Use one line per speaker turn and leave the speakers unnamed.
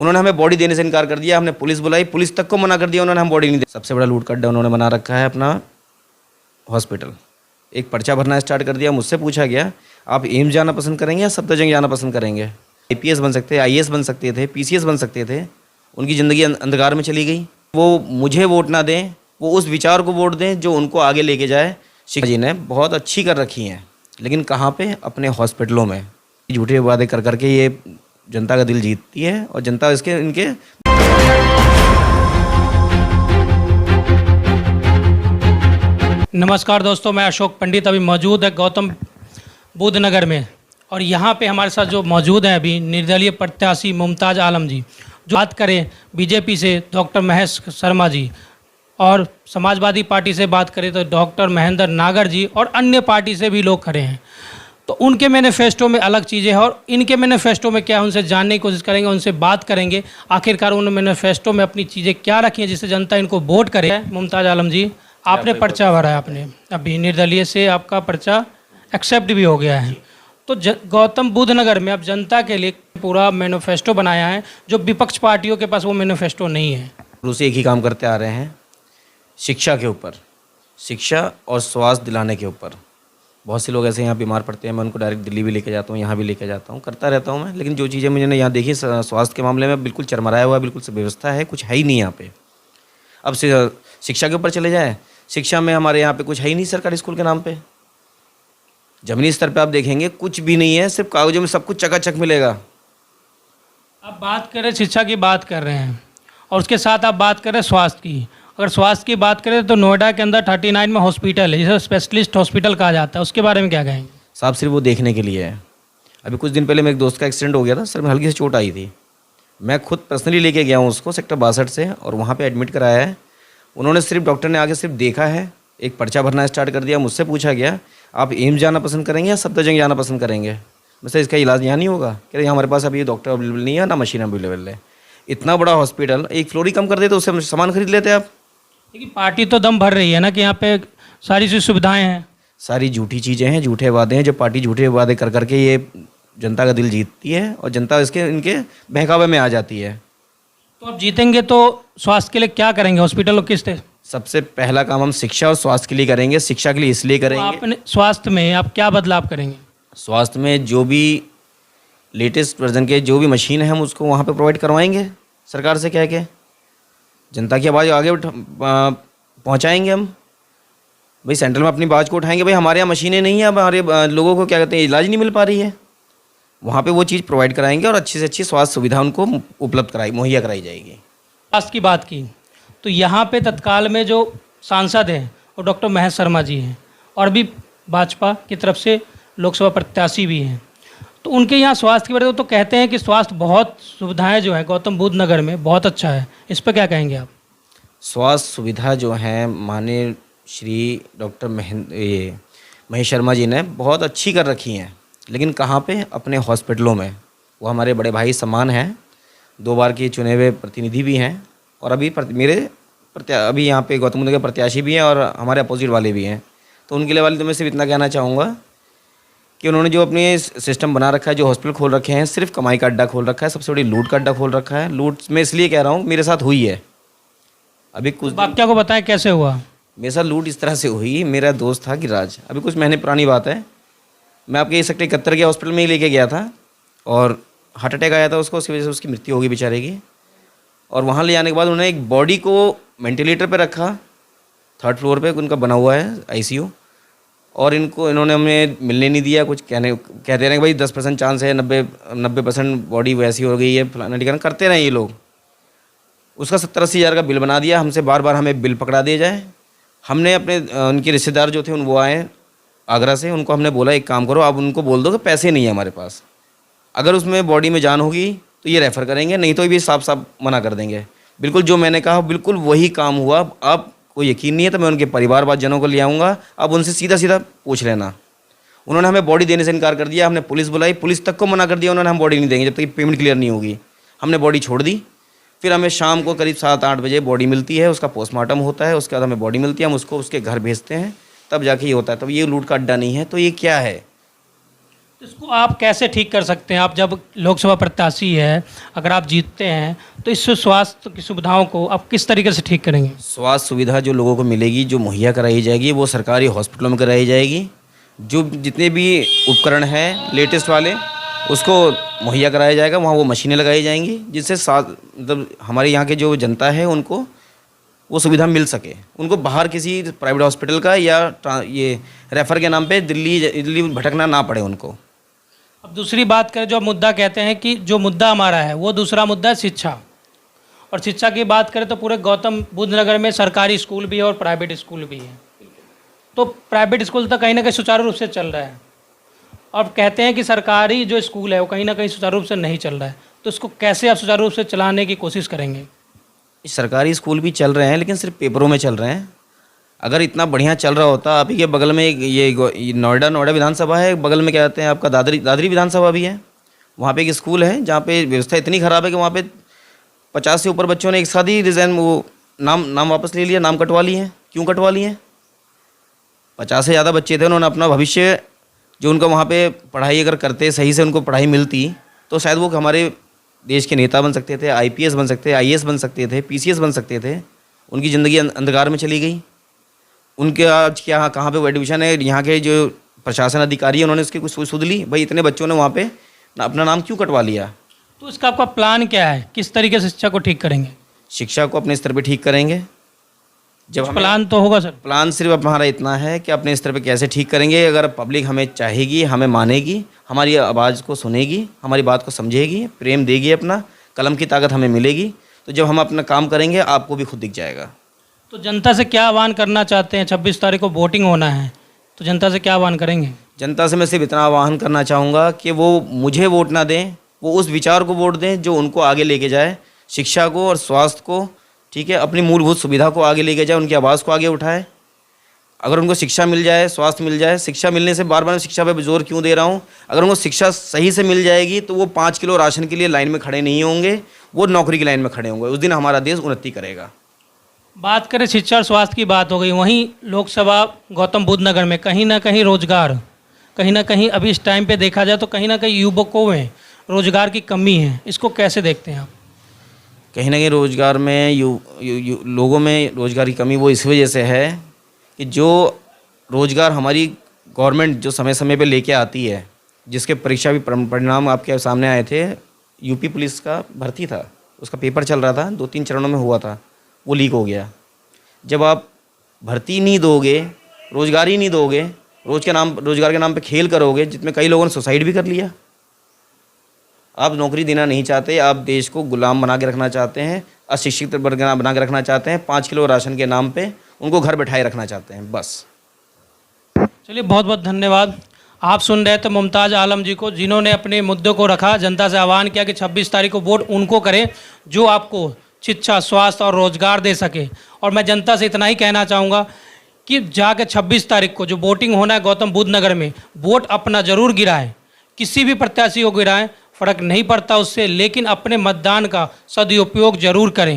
उन्होंने हमें बॉडी देने से इनकार कर दिया। हमने पुलिस बुलाई, पुलिस तक को मना कर दिया, उन्होंने हम बॉडी नहीं दी। सबसे बड़ा लूट का अड्डा उन्होंने बना रखा है अपना हॉस्पिटल। एक पर्चा भरना स्टार्ट कर दिया। मुझसे पूछा गया आप एम्स जाना पसंद करेंगे या सफदरजंग जाना पसंद करेंगे। आईपीएस बन सकते थे, आईएएस बन सकते थे, पीसीएस बन सकते थे। उनकी ज़िंदगी अंधकार में चली गई। वो मुझे वोट ना दें, वो उस विचार को वोट दें जो उनको आगे लेके जाए। शिक्षा जी ने बहुत अच्छी कर रखी हैं, लेकिन कहाँ पे? अपने हॉस्पिटलों में झूठे वादे कर करके ये जनता का दिल जीतती है और जनता इसके इनके।
नमस्कार दोस्तों, मैं अशोक पंडित अभी मौजूद है गौतम बुद्ध नगर में, और यहाँ पे हमारे साथ जो मौजूद हैं अभी निर्दलीय प्रत्याशी मुमताज़ आलम जी। जो बात करें बीजेपी से डॉक्टर महेश शर्मा जी, और समाजवादी पार्टी से बात करें तो डॉक्टर महेंद्र नागर जी, और अन्य पार्टी से भी लोग खड़े हैं। तो उनके मैनिफेस्टो में अलग चीज़ें हैं और इनके मैनिफेस्टो में क्या है, उनसे जानने की कोशिश करेंगे, उनसे बात करेंगे आखिरकार उन्होंने मैनिफेस्टो में अपनी चीज़ें क्या रखी हैं जिससे जनता इनको वोट करे। मुमताज़ आलम जी, आपने पर्चा भरा है, आपने अभी निर्दलीय से आपका पर्चा एक्सेप्ट भी हो गया है। तो गौतम बुद्ध नगर में अब जनता के लिए पूरा मैनिफेस्टो बनाया है, जो विपक्ष पार्टियों के पास वो मैनिफेस्टो नहीं है।
उसे एक ही काम करते आ रहे हैं, शिक्षा के ऊपर, शिक्षा और स्वास्थ्य दिलाने के ऊपर। बहुत से लोग ऐसे यहाँ बीमार पड़ते हैं, मैं उनको डायरेक्ट दिल्ली भी लेके जाता हूँ, यहाँ भी लेके जाता हूँ, करता रहता हूँ मैं। लेकिन जो चीज़ें मैंने यहाँ देखी स्वास्थ्य के मामले में बिल्कुल चरमराया हुआ, बिल्कुल व्यवस्था है, कुछ है ही नहीं यहाँ पे। अब शिक्षा के ऊपर चले जाए, शिक्षा में हमारे यहाँ पे कुछ है ही नहीं सरकारी स्कूल के नाम पे। जमीनी स्तर पे आप देखेंगे कुछ भी नहीं है, सिर्फ कागजों में सब कुछ चकाचक मिलेगा।
आप बात करें शिक्षा की बात कर रहे हैं, और उसके साथ आप बात करें स्वास्थ्य की। अगर स्वास्थ्य की बात करें तो नोएडा के अंदर 39 में हॉस्पिटल है, जिसे स्पेशलिस्ट हॉस्पिटल कहा जाता है। उसके बारे में क्या कहेंगे?
साहब सिर्फ वो देखने के लिए है। अभी कुछ दिन पहले मेरे एक दोस्त का एक्सीडेंट हो गया था, सर में हल्की सी चोट आई थी। मैं खुद पर्सनली लेके गया हूँ उसको सेक्टर 62 से, और वहाँ पे एडमिट कराया है। उन्होंने सिर्फ, डॉक्टर ने आगे सिर्फ देखा है, एक पर्चा भरना स्टार्ट कर दिया। मुझसे पूछा गया आप एम्स जाना पसंद करेंगे या सफदरजंग जाना पसंद करेंगे। वैसे इसका इलाज यहाँ नहीं होगा। कह रहे हमारे पास अभी ये डॉक्टर अवेलेबल नहीं है, ना मशीन अवेलेबल है। इतना बड़ा हॉस्पिटल, एक फ्लोर ही कम कर देते, उससे सामान खरीद लेते आप।
लेकिन पार्टी तो दम भर रही है ना कि यहाँ पे सारी सी सुविधाएं हैं।
सारी झूठी चीज़ें हैं, झूठे वादे हैं। जो पार्टी झूठे वादे कर करके ये जनता का दिल जीतती है और जनता इसके इनके बहकावे में आ जाती है।
तो अब जीतेंगे तो स्वास्थ्य के लिए क्या करेंगे? हॉस्पिटल किस थे?
सबसे पहला काम हम शिक्षा और स्वास्थ्य के लिए करेंगे। शिक्षा के लिए इसलिए करेंगे,
आपने स्वास्थ्य में आप क्या बदलाव करेंगे? स्वास्थ्य
में जो भी लेटेस्ट वर्जन के जो भी मशीन है हम उसको वहाँ पे प्रोवाइड करवाएंगे सरकार से कह के। जनता की आवाज़ आगे पहुँचाएंगे हम। भाई सेंट्रल में अपनी आवाज़ को उठाएंगे, भाई हमारे यहाँ मशीनें नहीं हैं, अब हमारे लोगों को क्या कहते हैं इलाज नहीं मिल पा रही है। वहाँ पे वो चीज़ प्रोवाइड कराएंगे और अच्छी से अच्छी स्वास्थ्य सुविधा उनको उपलब्ध मुहैया कराई जाएगी।
स्वास्थ्य की बात की तो यहाँ पे तत्काल में जो सांसद हैं वो डॉक्टर महेश शर्मा जी हैं, और भी भाजपा की तरफ से लोकसभा प्रत्याशी भी हैं। तो उनके यहाँ स्वास्थ्य के बारे में तो कहते हैं कि स्वास्थ्य बहुत सुविधाएं जो है गौतम बुद्ध नगर में बहुत अच्छा है। इस पर क्या कहेंगे आप?
स्वास्थ्य सुविधा जो है माननीय श्री डॉक्टर महेश शर्मा जी ने बहुत अच्छी कर रखी हैं, लेकिन कहाँ पे? अपने हॉस्पिटलों में। वो हमारे बड़े भाई समान हैं, 2 बार के चुने हुए प्रतिनिधि भी हैं, और अभी अभी यहाँ पे गौतम बुद्ध के प्रत्याशी भी हैं और हमारे अपोजिट वाले भी हैं। तो उनके लिए वाले तो मैं सिर्फ इतना कहना चाहूँगा कि उन्होंने जो अपने सिस्टम बना रखा है, जो हॉस्पिटल खोल रखे हैं, सिर्फ कमाई का अड्डा खोल रखा है। सबसे बड़ी लूट का अड्डा खोल रखा है। लूट मैं इसलिए कह रहा हूँ, मेरे साथ हुई है। अभी कुछ
वाकया को बताएं कैसे हुआ?
मेरे साथ लूट इस तरह से हुई। मेरा दोस्त था गिरिराज, अभी कुछ महीने पुरानी बात है। मैं आपके सेक्टर 71 के हॉस्पिटल में ही लेके गया था, और हार्ट अटैक आया था उसको, उसकी वजह से उसकी मृत्यु हो गई बेचारे की। और वहाँ ले जाने के बाद उन्होंने एक बॉडी को वेंटिलेटर पे रखा, 3rd फ्लोर पे उनका बना हुआ है आईसीयू, और इन्होंने हमें मिलने नहीं दिया। कुछ कहते रहे भाई 10% चांस है, 90% बॉडी वैसी हो गई है, फलाना ठिकाना करते रहे ये लोग। उसका 70-80 हज़ार का बिल बना दिया हमसे, बार बार हमें बिल पकड़ा दिया जाए। हमने अपने उनके रिश्तेदार जो थे वो आए आगरा से, उनको हमने बोला एक काम करो, आप उनको बोल दो कि पैसे नहीं है हमारे पास, अगर उसमें बॉडी में जान होगी तो ये रेफ़र करेंगे, नहीं तो भी साफ साफ मना कर देंगे। बिल्कुल जो मैंने कहा बिल्कुल वही काम हुआ। आपको यकीन नहीं है तो मैं उनके परिवारवाद को ले आऊँगा, आप उनसे सीधा सीधा पूछ लेना। उन्होंने हमें बॉडी देने से इनकार कर दिया। हमने पुलिस बुलाई, पुलिस तक को मना कर दिया, उन्होंने हम बॉडी नहीं देंगे जब तक पेमेंट क्लियर नहीं होगी। हमने बॉडी छोड़ दी। फिर हमें शाम को करीब 7-8 बजे बॉडी मिलती है, उसका पोस्टमार्टम होता है, उसके बाद हमें बॉडी मिलती है, हम उसको उसके घर भेजते हैं, तब जाके ये होता है। तब ये लूट का अड्डा नहीं है तो ये क्या है?
इसको आप कैसे ठीक कर सकते हैं? आप जब लोकसभा प्रत्याशी है, अगर आप जीतते हैं तो इस स्वास्थ्य की सुविधाओं को आप किस तरीके से ठीक करेंगे?
स्वास्थ्य सुविधा जो लोगों को मिलेगी, जो मुहैया कराई जाएगी, वो सरकारी हॉस्पिटलों में कराई जाएगी। जो जितने भी उपकरण हैं लेटेस्ट वाले, उसको मुहैया कराया जाएगा। वहाँ वो मशीनें लगाई जाएंगी, जिससे मतलब हमारे यहाँ के जो जनता है उनको वो सुविधा मिल सके। उनको बाहर किसी प्राइवेट हॉस्पिटल का या ये रेफ़र के नाम पे दिल्ली भटकना ना पड़े उनको।
अब दूसरी बात करें, जो मुद्दा कहते हैं कि जो मुद्दा हमारा है वो दूसरा मुद्दा है शिक्षा। और शिक्षा की बात करें तो पूरे गौतम बुद्ध नगर में सरकारी स्कूल भी है और प्राइवेट स्कूल भी है। तो प्राइवेट स्कूल तो कहीं ना कहीं सुचारू रूप से चल रहा है, और कहते हैं कि सरकारी जो स्कूल है वो कहीं ना कहीं सुचारू रूप से नहीं चल रहा है। तो इसको कैसे आप सुचारू रूप से चलाने की कोशिश करेंगे?
सरकारी स्कूल भी चल रहे हैं, लेकिन सिर्फ पेपरों में चल रहे हैं। अगर इतना बढ़िया चल रहा होता, आप ही के बगल में ये नोएडा विधानसभा है, बगल में क्या कहते हैं आपका दादरी विधानसभा भी है। वहाँ पे एक स्कूल है जहाँ पे व्यवस्था इतनी ख़राब है कि वहाँ पे 50 से ऊपर बच्चों ने एक साथ ही रिज़ाइन वो नाम वापस ले लिया, नाम कटवा लिए हैं। क्यों कटवा लिए हैं? 50 से ज़्यादा बच्चे थे, उन्होंने अपना भविष्य जो उनका वहाँ पे पढ़ाई अगर करते, सही से उनको पढ़ाई मिलती, तो शायद वो हमारे देश के नेता बन सकते थे, IPS बन सकते, IAS बन सकते थे, PCS बन सकते थे। उनकी ज़िंदगी अंधकार में चली गई। उनके आज क्या कहाँ पे वो एडमिशन है, यहाँ के जो प्रशासन अधिकारी है उन्होंने उसकी कुछ सुध ली? भाई इतने बच्चों ने वहाँ पे अपना नाम क्यों कटवा लिया?
तो इसका आपका प्लान क्या है? किस तरीके से शिक्षा को ठीक करेंगे?
शिक्षा को अपने स्तर पे ठीक करेंगे। जब
प्लान तो होगा सर।
प्लान सिर्फ हमारा इतना है कि अपने स्तर पे कैसे ठीक करेंगे। अगर पब्लिक हमें चाहेगी, हमें मानेगी, हमारी आवाज़ को सुनेगी, हमारी बात को समझेगी, प्रेम देगी, अपना कलम की ताकत हमें मिलेगी, तो जब हम अपना काम करेंगे आपको भी खुद दिख जाएगा।
तो जनता से क्या आह्वान करना चाहते हैं? 26 तारीख को वोटिंग होना है, तो जनता से क्या आह्वान करेंगे?
जनता से मैं सिर्फ इतना आह्वान करना चाहूँगा कि वो मुझे वोट ना दें, वो उस विचार को वोट दें जो उनको आगे लेके जाए, शिक्षा को और स्वास्थ्य को, ठीक है, अपनी मूलभूत सुविधा को आगे लेके जाए, उनकी आवाज़ को आगे उठाए। अगर उनको शिक्षा मिल जाए, स्वास्थ्य मिल जाए, शिक्षा मिलने से बार बार शिक्षा पे जोर क्यों दे रहा हूँ, अगर उनको शिक्षा सही से मिल जाएगी तो वो 5 किलो राशन के लिए लाइन में खड़े नहीं होंगे, वो नौकरी की लाइन में खड़े होंगे। उस दिन हमारा देश उन्नति करेगा।
बात करें शिक्षा और स्वास्थ्य की बात हो गई, वहीं लोकसभा गौतम बुद्ध नगर में कहीं ना कहीं रोजगार, कहीं ना कहीं अभी इस टाइम पे देखा जाए तो कहीं ना कहीं युवकों में रोजगार की कमी है। इसको कैसे देखते हैं आप?
कहीं ना कहीं रोजगार में लोगों में रोजगार की कमी वो इस वजह से है कि जो रोजगार हमारी गवर्नमेंट जो समय समय पे लेके आती है, जिसके परीक्षा भी परिणाम आपके सामने आए थे, यूपी पुलिस का भर्ती था, उसका पेपर चल रहा था, 2-3 चरणों में हुआ था, वो लीक हो गया। जब आप भर्ती नहीं दोगे, रोजगार ही नहीं दोगे, रोजगार के नाम पे खेल करोगे, जिसमें कई लोगों ने सुसाइड भी कर लिया। आप नौकरी देना नहीं चाहते, आप देश को गुलाम बना के रखना चाहते हैं, अशिक्षित बना के रखना चाहते हैं, 5 किलो राशन के नाम पे उनको घर बैठाए रखना चाहते हैं, बस।
चलिए, बहुत बहुत धन्यवाद। आप सुन रहे थे मुमताज़ आलम जी को, जिन्होंने अपने मुद्दों को रखा, जनता से आह्वान किया कि 26 तारीख को वोट उनको करें जो आपको शिक्षा, स्वास्थ्य और रोजगार दे सके। और मैं जनता से इतना ही कहना चाहूँगा कि जाके 26 तारीख को जो वोटिंग होना है गौतम बुद्ध नगर में, वोट अपना ज़रूर गिराएं, किसी भी प्रत्याशी को गिराएं, फ़र्क नहीं पड़ता उससे, लेकिन अपने मतदान का सदुपयोग जरूर करें।